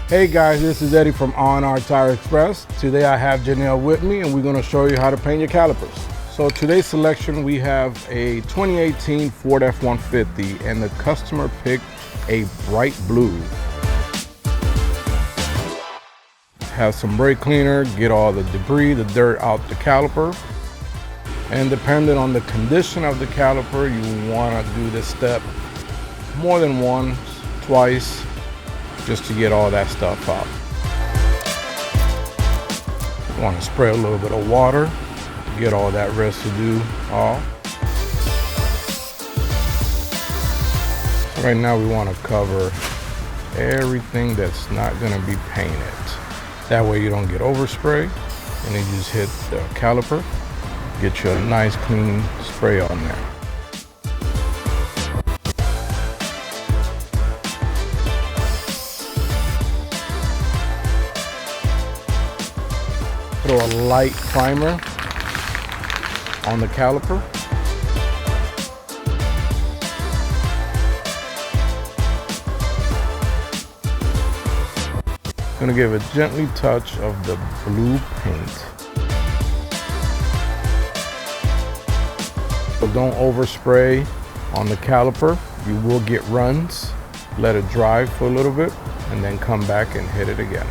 Hey guys, this is Eddie from RNR Tire Express. Today I have Janelle with me and we're going to show you how to paint your calipers. So today's selection, we have a 2018 Ford F-150 and the customer picked a bright blue. Have some brake cleaner, get all the debris, the dirt out the caliper. And depending on the condition of the caliper, you want to do this step more than once, twice, just to get all that stuff out. You want to spray a little bit of water to get all that residue off. Right now we want to cover everything that's not going to be painted. That way you don't get overspray, and then you just hit the caliper, get you a nice clean spray on there. Throw a light primer on the caliper. I'm going to give a gently touch of the blue paint. So don't overspray on the caliper. You will get runs. Let it dry for a little bit and then come back and hit it again.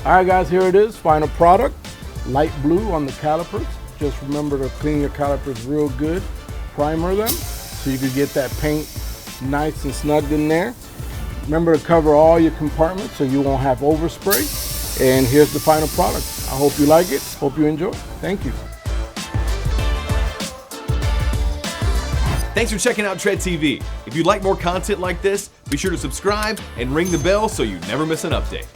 All right guys, here it is, final product. Light blue on the calipers. Just remember to clean your calipers real good. Primer them so you can get that paint nice and snugged in there. Remember to cover all your compartments so you won't have overspray. And here's the final product. I hope you like it. Hope you enjoy. Thank you. Thanks for checking out Tread TV. If you'd like more content like this, be sure to subscribe and ring the bell so you never miss an update.